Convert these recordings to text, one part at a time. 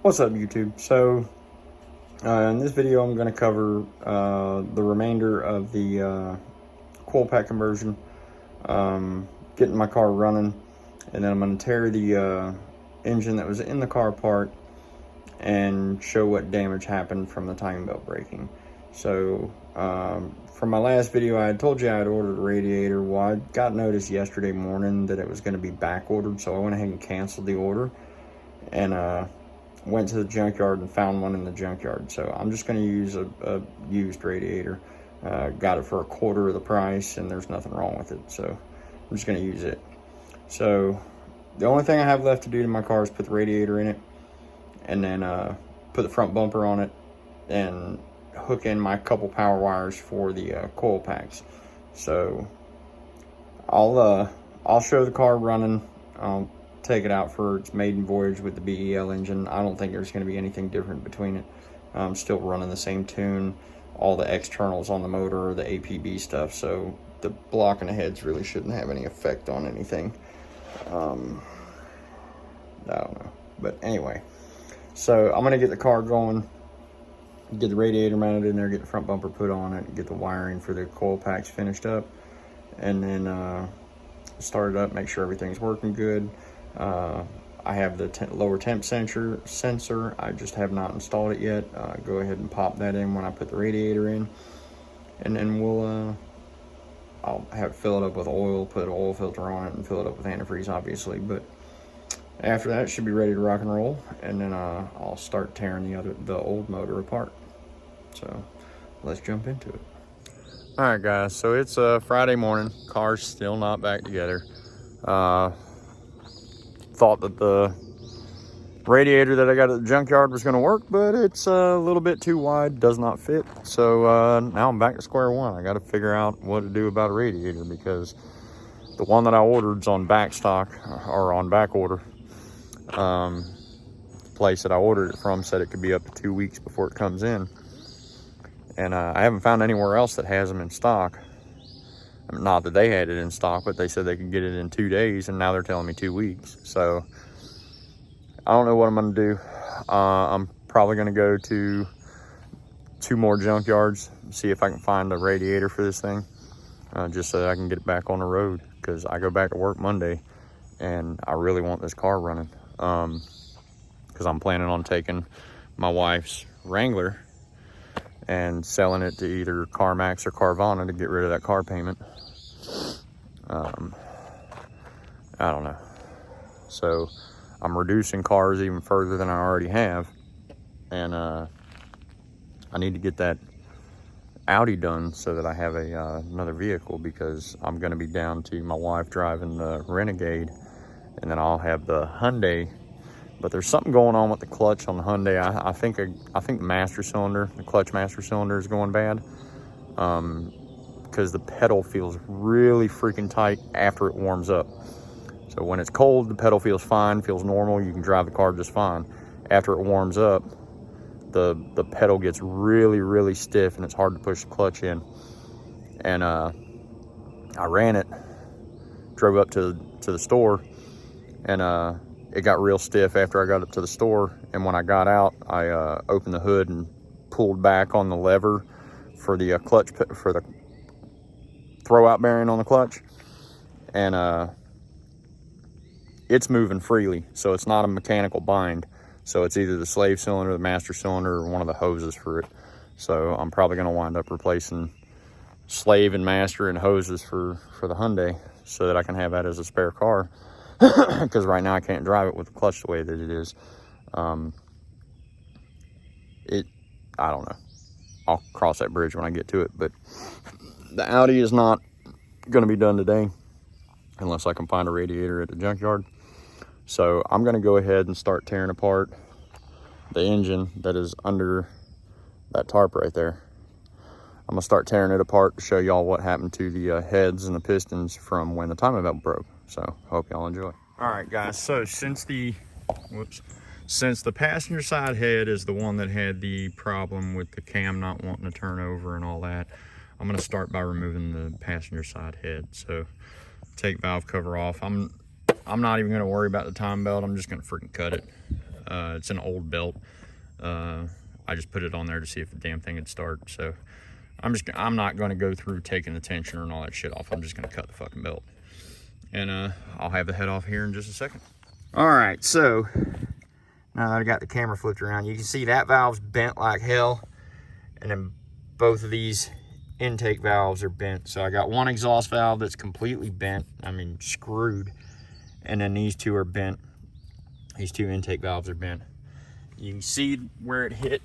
What's up, YouTube? So in this video I'm going to cover the remainder of the coil pack conversion, getting my car running, and then I'm going to tear the engine that was in the car apart and show what damage happened from the timing belt breaking. So from my last video, I had told you I had ordered a radiator. Well, I got notice yesterday morning that it was going to be back ordered, so I went ahead and canceled the order and went to the junkyard and found one in the junkyard. So I'm just going to use a used radiator. Got it for a quarter of the price, and there's nothing wrong with it, so I'm just going to use it. So the only thing I have left to do to my car is put the radiator in it, and then put the front bumper on it, and hook in my couple power wires for the coil packs. So I'll show the car running. I'll take it out for its maiden voyage with the BEL engine. I don't think there's going to be anything different between it. I'm still running the same tune. All the externals on the motor are the APB stuff, so the blocking the heads really shouldn't have any effect on anything. I don't know, but anyway, so I'm going to get the car going, get the radiator mounted in there, get the front bumper put on it, get the wiring for the coil packs finished up, and then start it up, make sure everything's working good. I have the lower temp sensor. I just have not installed it yet. Go ahead and pop that in when I put the radiator in, and then I'll have it fill it up with oil, put an oil filter on it, and fill it up with antifreeze, obviously. But after that, it should be ready to rock and roll, and then I'll start tearing the old motor apart. So let's jump into it. All right, guys. So it's Friday morning. Car's still not back together. Thought that the radiator that I got at the junkyard was going to work, but it's a little bit too wide, does not fit. So now I'm back to square one. I got to figure out what to do about a radiator, because the one that I ordered is on back stock, or on back order. The place that I ordered it from said it could be up to 2 weeks before it comes in, and I haven't found anywhere else that has them in stock. Not that they had it in stock, but they said they could get it in 2 days, and now they're telling me 2 weeks. So I don't know what I'm going to do. I'm probably going to go to 2 more junkyards, see if I can find a radiator for this thing, just so that I can get it back on the road, because I go back to work Monday, and I really want this car running, because I'm planning on taking my wife's Wrangler and selling it to either CarMax or Carvana to get rid of that car payment. I don't know. So I'm reducing cars even further than I already have, and I need to get that Audi done so that I have another vehicle, because I'm going to be down to my wife driving the Renegade, and then I'll have the Hyundai. But there's something going on with the clutch on the Hyundai. I think the master cylinder, the clutch master cylinder, is going bad, because the pedal feels really freaking tight after it warms up. So when it's cold, the pedal feels fine, feels normal. You can drive the car just fine. After it warms up, the pedal gets really, really stiff, and it's hard to push the clutch in. And I ran it, drove up to the store, and it got real stiff after I got up to the store. And when I got out, I opened the hood and pulled back on the lever for the clutch, for the throwout bearing on the clutch, and it's moving freely, so it's not a mechanical bind. So it's either the slave cylinder, the master cylinder, or one of the hoses for it. So I'm probably going to wind up replacing slave and master and hoses for the Hyundai, so that I can have that as a spare car, because right now I can't drive it with the clutch the way that it is. I don't know. I'll cross that bridge when I get to it, but the Audi is not going to be done today unless I can find a radiator at the junkyard. So I'm going to go ahead and start tearing apart the engine that is under that tarp right there. I'm going to start tearing it apart to show y'all what happened to the heads and the pistons from when the timing belt broke. So hope y'all enjoy. All right, guys, so since the passenger side head is the one that had the problem with the cam not wanting to turn over and all that, I'm going to start by removing the passenger side head. So take valve cover off. I'm not even going to worry about the time belt. I'm just going to freaking cut it. It's an old belt. I just put it on there to see if the damn thing would start. So I'm not going to go through taking the tensioner and all that shit off. I'm just going to cut the fucking belt. And I'll have the head off here in just a second. All right, so now that I got the camera flipped around, you can see that valve's bent like hell. And then both of these intake valves are bent. So I got one exhaust valve that's completely bent, I mean screwed, and then these two are bent. These two intake valves are bent. You can see where it hit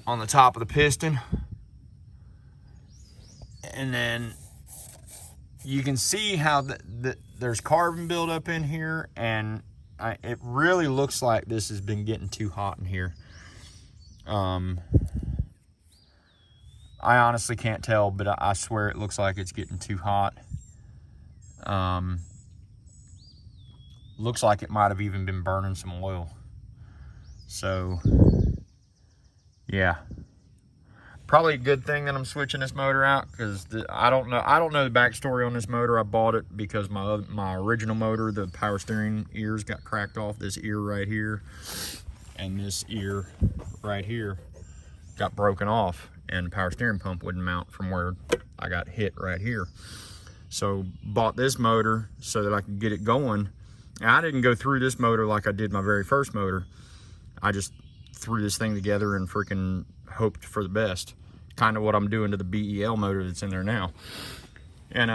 on the top of the piston, and then you can see how there's carbon buildup in here, and it really looks like this has been getting too hot in here. I honestly can't tell, but I swear it looks like it's getting too hot. Looks like it might have even been burning some oil. So, yeah. Probably a good thing that I'm switching this motor out, because I don't know the backstory on this motor. I bought it because my original motor, the power steering ears got cracked off. This ear right here and this ear right here got broken off, and the power steering pump wouldn't mount from where I got hit right here. So bought this motor so that I could get it going. And I didn't go through this motor like I did my very first motor. I just threw this thing together and freaking hoped for the best. Kind of what I'm doing to the BEL motor that's in there now. And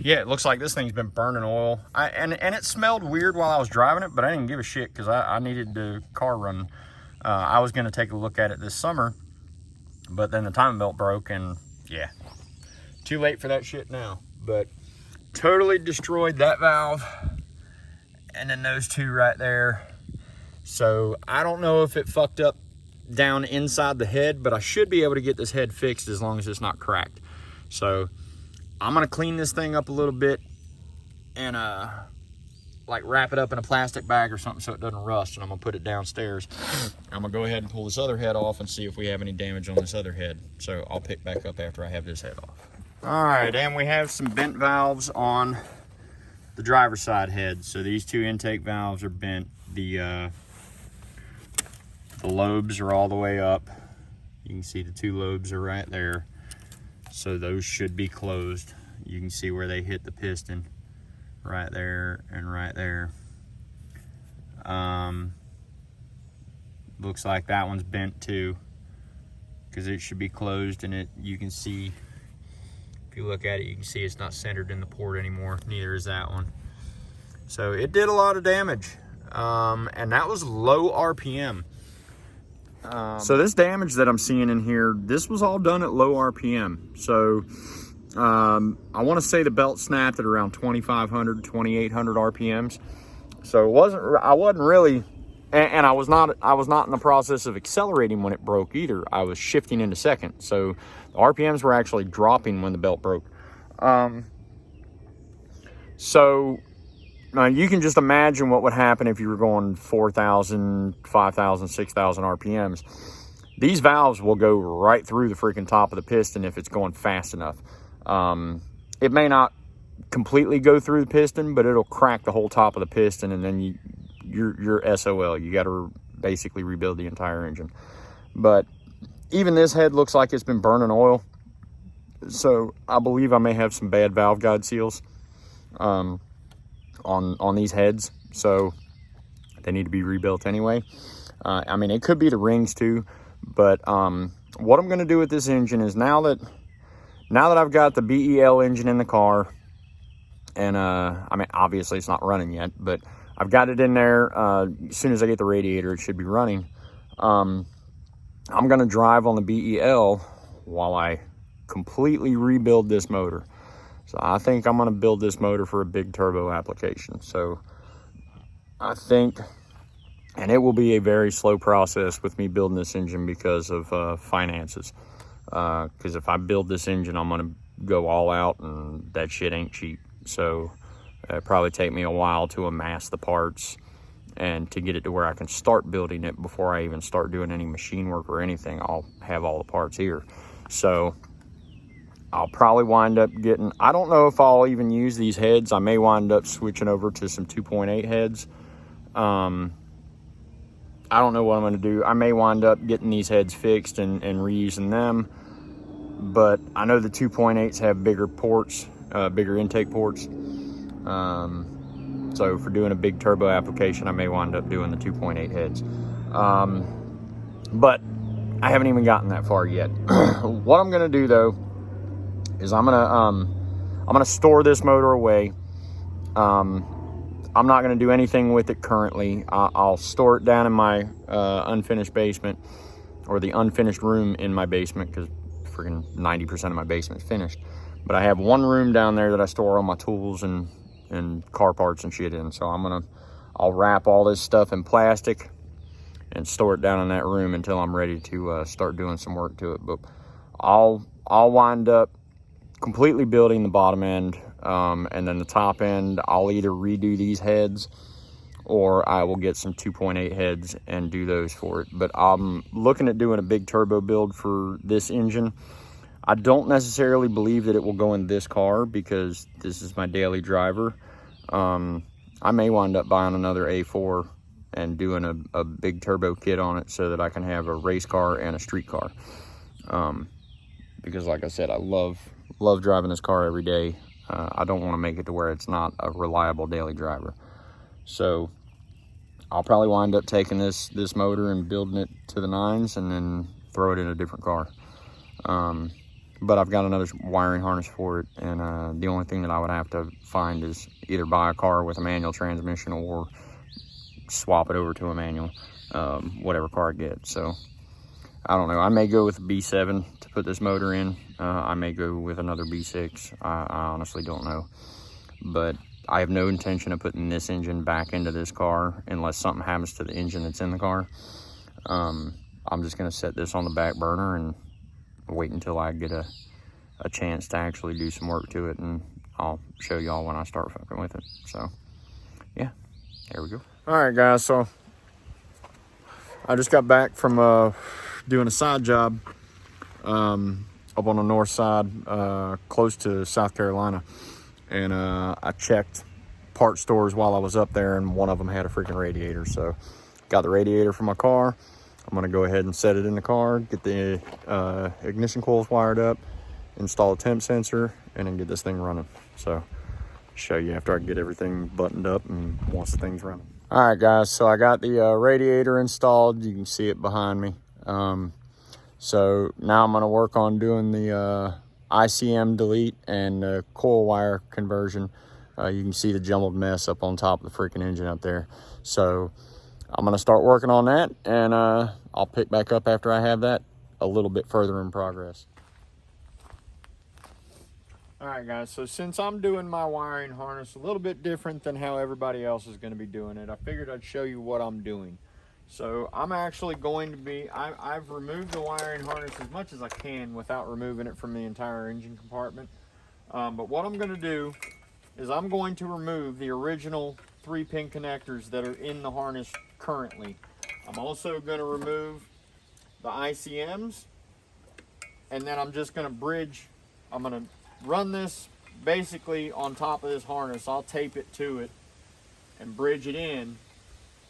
yeah, it looks like this thing's been burning oil. And it smelled weird while I was driving it, but I didn't give a shit because I needed the car running. I was going to take a look at it this summer, but then the timing belt broke, and yeah, too late for that shit now. But totally destroyed that valve, and then those two right there. So I don't know if it fucked up down inside the head, but I should be able to get this head fixed as long as it's not cracked. So I'm gonna clean this thing up a little bit and like wrap it up in a plastic bag or something so it doesn't rust, and I'm gonna put it downstairs. I'm gonna go ahead and pull this other head off and see if we have any damage on this other head. So I'll pick back up after I have this head off. All right, and we have some bent valves on the driver's side head. So these two intake valves are bent. The lobes are all the way up. You can see the two lobes are right there. So those should be closed. You can see where they hit the piston right there and right there. Looks like that one's bent too, because it should be closed, and you can see, if you look at it, you can see it's not centered in the port anymore. Neither is that one. So it did a lot of damage, and that was low RPM. So this damage that I'm seeing in here, this was all done at low RPM. So I want to say the belt snapped at around 2,500, 2,800 RPMs. So I wasn't really, and I was not in the process of accelerating when it broke either. I was shifting into second. So the RPMs were actually dropping when the belt broke. So you can just imagine what would happen if you were going 4,000, 5,000, 6,000 RPMs. These valves will go right through the freaking top of the piston if it's going fast enough. It may not completely go through the piston, but it'll crack the whole top of the piston, and then you're SOL. You got to basically rebuild the entire engine. But even this head looks like it's been burning oil. So I believe I may have some bad valve guide seals on these heads, so they need to be rebuilt anyway. I mean, it could be the rings too, but what I'm going to do with this engine is now that I've got the BEL engine in the car, and I mean, obviously it's not running yet, but I've got it in there. As soon as I get the radiator, it should be running. I'm going to drive on the BEL while I completely rebuild this motor. So I think I'm going to build this motor for a big turbo application. So I think, and it will be a very slow process with me building this engine because of finances. Because if I build this engine, I'm going to go all out, and that shit ain't cheap. So it'll probably take me a while to amass the parts and to get it to where I can start building it before I even start doing any machine work or anything. I'll have all the parts here. So I'll probably wind up getting, I don't know if I'll even use these heads. I may wind up switching over to some 2.8 heads. I don't know what I'm going to do. I may wind up getting these heads fixed and reusing them, but I know the 2.8s have bigger ports, bigger intake ports. So for doing a big turbo application, I may wind up doing the 2.8 heads. But I haven't even gotten that far yet. What I'm gonna do though is I'm gonna store this motor away. I'm not gonna do anything with it currently. I'll store it down in my unfinished basement, or the unfinished room in my basement, because freaking 90% of my basement's finished. But I have one room down there that I store all my tools and car parts and shit in. So I'll wrap all this stuff in plastic and store it down in that room until I'm ready to start doing some work to it. But I'll wind up completely building the bottom end, and then the top end, I'll either redo these heads or I will get some 2.8 heads and do those for it. But I'm looking at doing a big turbo build for this engine. I don't necessarily believe that it will go in this car because this is my daily driver. I may wind up buying another A4 and doing a big turbo kit on it so that I can have a race car and a street car. Because like I said, I love driving this car every day. I don't want to make it to where it's not a reliable daily driver. So I'll probably wind up taking this motor and building it to the nines and then throw it in a different car. But I've got another wiring harness for it, and the only thing that I would have to find is either buy a car with a manual transmission or swap it over to a manual, whatever car I get. So I don't know. I may go with a B7 to put this motor in. I may go with another B6. I honestly don't know. But I have no intention of putting this engine back into this car unless something happens to the engine that's in the car. I'm just going to set this on the back burner and wait until I get a chance to actually do some work to it, and I'll show y'all when I start fucking with it. So yeah, there we go. All right guys, so I just got back from doing a side job up on the north side, close to South Carolina, and I checked part stores while I was up there, and one of them had a freaking radiator. So got the radiator for my car. I'm gonna go ahead and set it in the car, get the ignition coils wired up, install a temp sensor, and then get this thing running. So show you after I get everything buttoned up and once the thing's running. All right guys, so I got the radiator installed. You can see it behind me. So now I'm gonna work on doing the ICM delete and the coil wire conversion. You can see the jumbled mess up on top of the freaking engine up there. So I'm gonna start working on that, and I'll pick back up after I have that a little bit further in progress. All right guys, so since I'm doing my wiring harness a little bit different than how everybody else is gonna be doing it, I figured I'd show you what I'm doing. So I'm actually going to be, I've removed the wiring harness as much as I can without removing it from the entire engine compartment. But what I'm gonna do is I'm going to remove the original 3-pin connectors that are in the harness currently. I'm also going to remove the ICMs, and then I'm just going to bridge. I'm going to run this basically on top of this harness. I'll tape it to it and bridge it in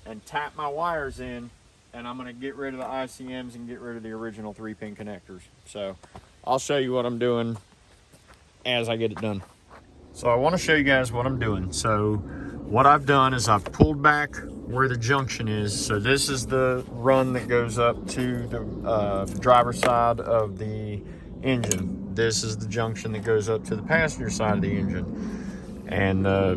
and tap my wires in, and I'm going to get rid of the ICMs and get rid of the original 3-pin connectors. So I'll show you what I'm doing as I get it done. So I want to show you guys what I'm doing. So what I've done is I've pulled back where the junction is. So this is the run that goes up to the driver's side of the engine. This is the junction that goes up to the passenger side of the engine. And the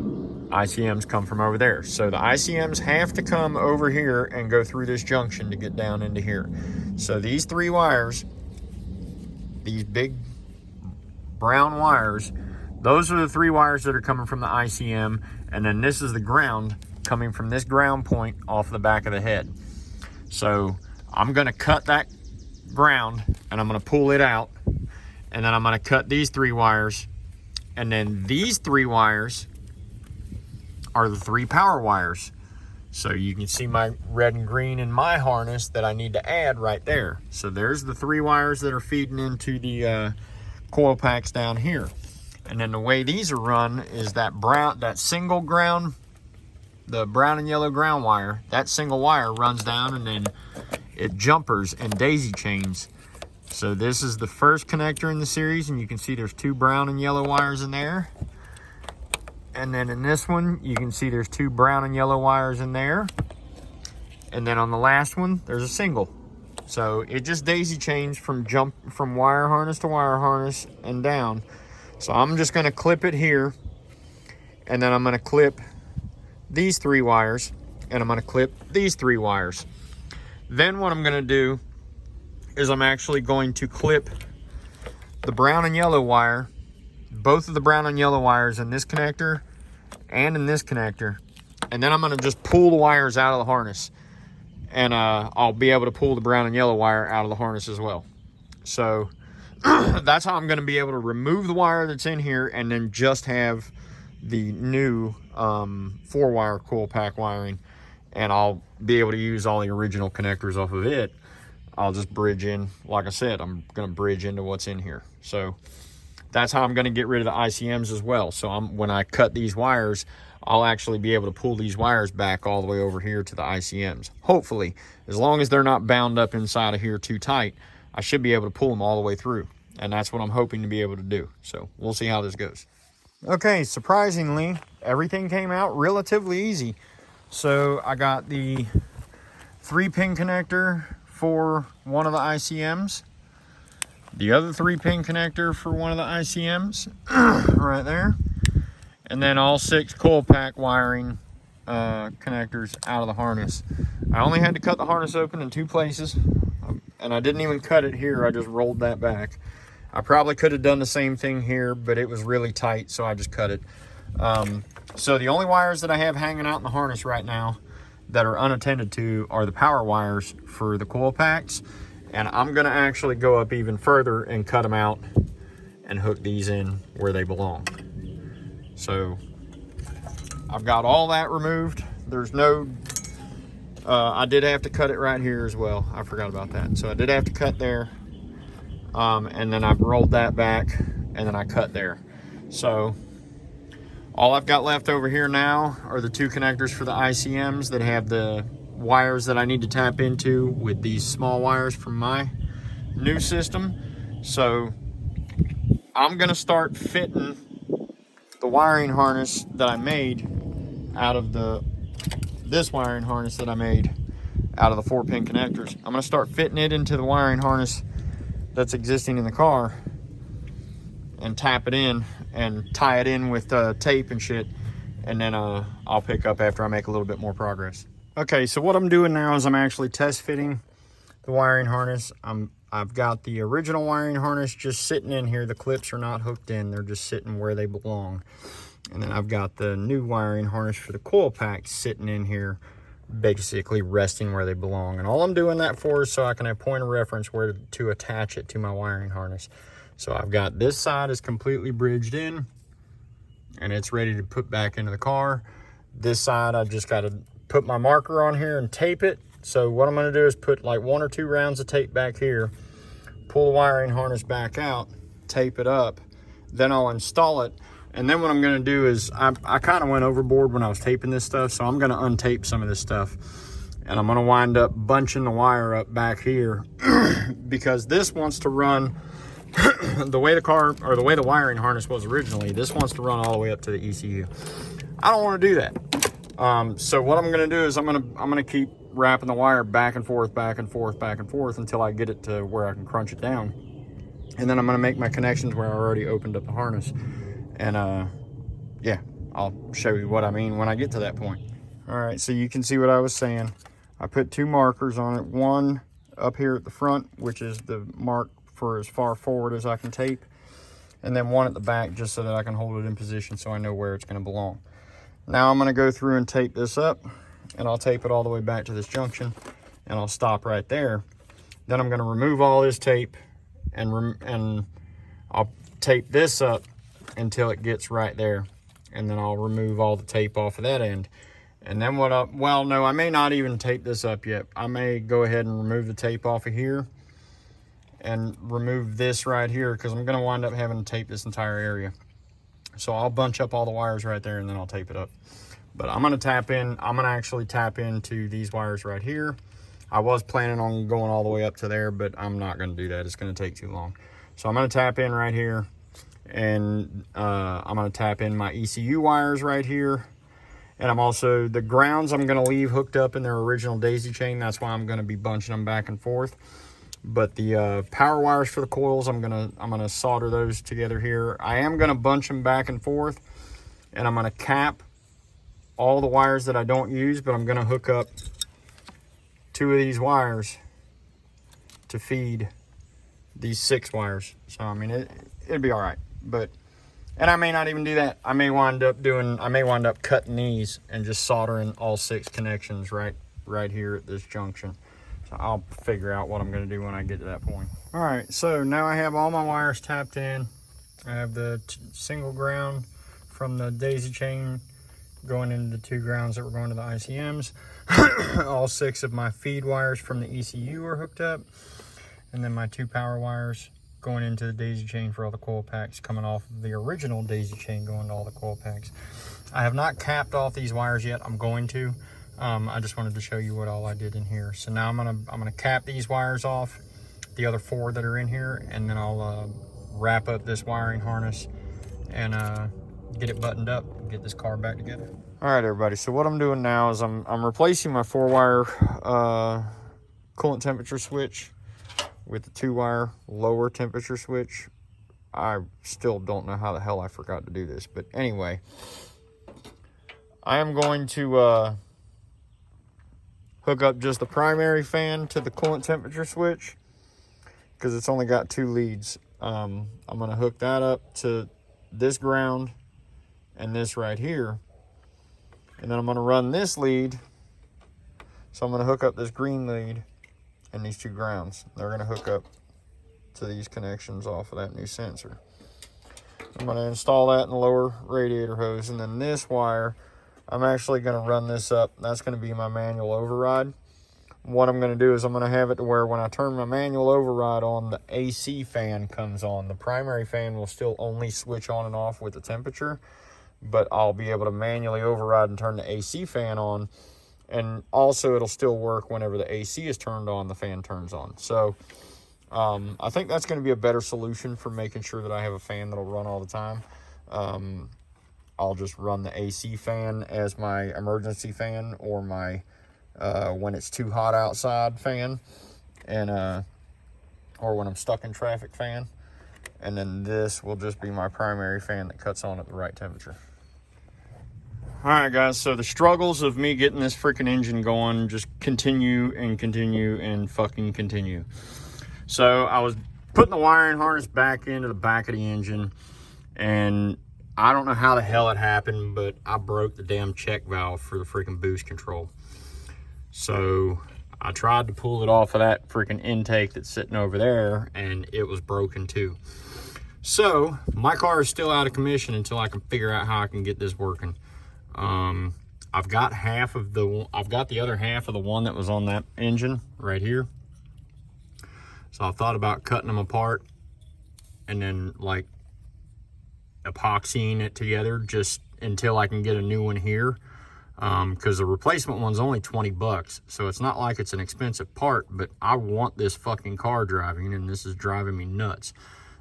ICMs come from over there. So the ICMs have to come over here and go through this junction to get down into here. So these 3 wires, these big brown wires, those are the 3 wires that are coming from the ICM, and then this is the ground coming from this ground point off the back of the head. So I'm gonna cut that ground and I'm gonna pull it out, and then I'm gonna cut these 3 wires, and then these 3 wires are the 3 power wires. So you can see my red and green in my harness that I need to add right there. So there's the 3 wires that are feeding into the coil packs down here. And then the way these are run is that single ground the brown and yellow ground wire, that single wire runs down and then it jumpers and daisy chains. So this is the first connector in the series, and you can see there's 2 brown and yellow wires in there. And then in this one, you can see there's 2 brown and yellow wires in there. And then on the last one, there's a single. So it just daisy chains from wire harness to wire harness and down. So I'm just gonna clip it here, and then I'm gonna clip these 3 wires, and I'm gonna clip these 3 wires. Then what I'm gonna do is I'm actually going to clip the brown and yellow wire, both of the brown and yellow wires in this connector and in this connector. And then I'm gonna just pull the wires out of the harness, and I'll be able to pull the brown and yellow wire out of the harness as well. So that's how I'm gonna be able to remove the wire that's in here and then just have the new 4-wire coil pack wiring, and I'll be able to use all the original connectors off of it. I'll just bridge in, like I said, I'm gonna bridge into what's in here. So that's how I'm gonna get rid of the ICMs as well. So when I cut these wires, I'll actually be able to pull these wires back all the way over here to the ICMs. Hopefully, as long as they're not bound up inside of here too tight, I should be able to pull them all the way through. And that's what I'm hoping to be able to do. So we'll see how this goes. Okay, surprisingly, everything came out relatively easy. So I got the 3-pin connector for one of the ICMs, the other 3-pin connector for one of the ICMs right there, and then all 6 coil pack wiring connectors out of the harness. I only had to cut the harness open in 2 places, and I didn't even cut it here. I just rolled that back. I probably could have done the same thing here, but it was really tight, so I just cut it. So the only wires that I have hanging out in the harness right now that are unattended to are the power wires for the coil packs, and I'm gonna actually go up even further and cut them out and hook these in where they belong. So I've got all that removed. There's no I did have to cut it right here as well. I forgot about that. So I did have to cut there, and then I've rolled that back, and then I cut there. So all I've got left over here now are the 2 connectors for the ICMs that have the wires that I need to tap into with these small wires from my new system. So I'm gonna start fitting the wiring harness that I made out of this wiring harness that I made out of the 4-pin connectors. I'm gonna start fitting it into the wiring harness that's existing in the car and tap it in and tie it in with tape and shit, and then I'll pick up after I make a little bit more progress. Okay, so what I'm doing now is I'm actually test fitting the wiring harness. I've got the original wiring harness just sitting in here. The clips are not hooked in, they're just sitting where they belong. And then I've got the new wiring harness for the coil pack sitting in here, basically resting where they belong. And all I'm doing that for is so I can have point of reference where to attach it to my wiring harness. So I've got this side is completely bridged in and it's ready to put back into the car. This side, I've just got to put my marker on here and tape it. So what I'm going to do is put like 1 or 2 rounds of tape back here, pull the wiring harness back out, tape it up, then I'll install it. And then what I'm going to do is I kind of went overboard when I was taping this stuff, so I'm going to untape some of this stuff, and I'm going to wind up bunching the wire up back here because this wants to run the way the wiring harness was originally. This wants to run all the way up to the ECU. I don't want to do that. So what I'm going to do is I'm going to keep wrapping the wire back and forth, back and forth, back and forth until I get it to where I can crunch it down. And then I'm going to make my connections where I already opened up the harness. And yeah, I'll show you what I mean when I get to that point. All right, so you can see what I was saying. I put 2 markers on it. One up here at the front, which is the mark for as far forward as I can tape. And then one at the back just so that I can hold it in position so I know where it's going to belong. Now I'm going to go through and tape this up, and I'll tape it all the way back to this junction, and I'll stop right there. Then I'm going to remove all this tape, and I'll tape this up until it gets right there, and then I'll remove all the tape off of that end. And then well, no, I may not even tape this up yet. I may go ahead and remove the tape off of here and remove this right here because I'm going to wind up having to tape this entire area. So I'll bunch up all the wires right there and then I'll tape it up. But I'm gonna tap in. I'm gonna actually tap into these wires right here. I was planning on going all the way up to there, but I'm not gonna do that. It's gonna take too long. So I'm gonna tap in right here, and I'm gonna tap in my ECU wires right here. And I'm also, the grounds I'm gonna leave hooked up in their original daisy chain. That's why I'm gonna be bunching them back and forth. But the power wires for the coils, I'm gonna solder those together here. I am gonna bunch them back and forth, and I'm gonna cap all the wires that I don't use, but I'm gonna hook up 2 of these wires to feed these 6 wires. So I mean, it'd be all right. But, and I may not even do that. I may wind up cutting these and just soldering all 6 connections right here at this junction. So I'll figure out what I'm gonna do when I get to that point. All right, so now I have all my wires tapped in. I have the single ground from the daisy chain going into the 2 grounds that were going to the ICMs. All 6 of my feed wires from the ECU are hooked up. And then my 2 power wires going into the daisy chain for all the coil packs coming off of the original daisy chain going to all the coil packs. I have not capped off these wires yet. I'm going to. I just wanted to show you what all I did in here. So now I'm gonna cap these wires off, the other 4 that are in here, and then I'll wrap up this wiring harness and get it buttoned up and get this car back together. All right, everybody. So what I'm doing now is I'm replacing my 4-wire coolant temperature switch with the 2-wire lower temperature switch. I still don't know how the hell I forgot to do this, but anyway, I am going to hook up just the primary fan to the coolant temperature switch because it's only got 2 leads. I'm going to hook that up to this ground and this right here, and then I'm going to run this lead. So I'm going to hook up this green lead and these 2 grounds. They're going to hook up to these connections off of that new sensor. I'm going to install that in the lower radiator hose, and then this wire, I'm actually going to run this up. That's going to be my manual override. What I'm going to do is I'm going to have it to where when I turn my manual override on, the AC fan comes on. The primary fan will still only switch on and off with the temperature, but I'll be able to manually override and turn the AC fan on. And also it'll still work whenever the AC is turned on, the fan turns on. So I think that's going to be a better solution for making sure that I have a fan that'll run all the time. I'll just run the AC fan as my emergency fan, or my when it's too hot outside fan, and or when I'm stuck in traffic fan. And then this will just be my primary fan that cuts on at the right temperature. All right, guys, so the struggles of me getting this freaking engine going just continue and fucking continue. So I was putting the wiring harness back into the back of the engine, and I don't know how the hell it happened, but I broke the damn check valve for the freaking boost control. So I tried to pull it off of that freaking intake that's sitting over there, and it was broken too. So my car is still out of commission until I can figure out how I can get this working. I've got the other half of the one that was on that engine right here. So I thought about cutting them apart and then like epoxying it together just until I can get a new one here. Because the replacement one's only 20 bucks. So it's not like it's an expensive part, but I want this fucking car driving, and this is driving me nuts.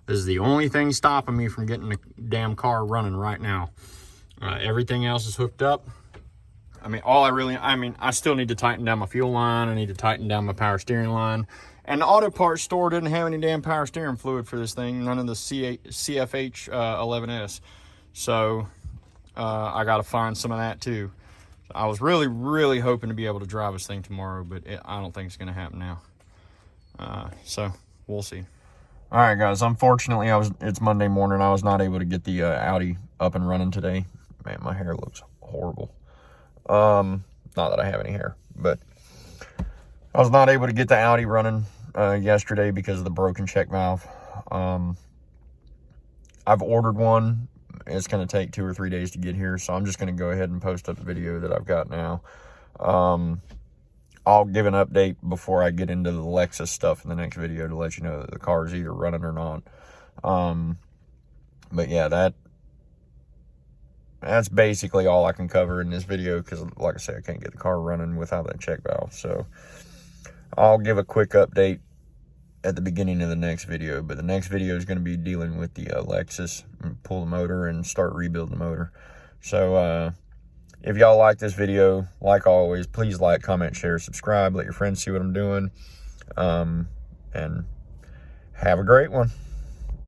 This is the only thing stopping me from getting the damn car running right now. Everything else is hooked up. I still need to tighten down my fuel line. I need to tighten down my power steering line. And the auto parts store didn't have any damn power steering fluid for this thing. None of the CFH 11S. So I got to find some of that too. I was really, really hoping to be able to drive this thing tomorrow, but I don't think it's going to happen now. So we'll see. All right, guys. Unfortunately, it's Monday morning. I was not able to get the Audi up and running today. Man, my hair looks horrible. Not that I have any hair, but I was not able to get the Audi running yesterday because of the broken check valve. I've ordered one. It's going to take 2 or 3 days to get here, so I'm just going to go ahead and post up the video that I've got now. I'll give an update before I get into the Lexus stuff in the next video to let you know that the car is either running or not. But yeah, that's basically all I can cover in this video, because like I said, I can't get the car running without that check valve. So I'll give a quick update at the beginning of the next video, but the next video is going to be dealing with the Lexus, and pull the motor and start rebuilding the motor. So if y'all like this video, like always, please like, comment, share, subscribe, let your friends see what I'm doing, and have a great one.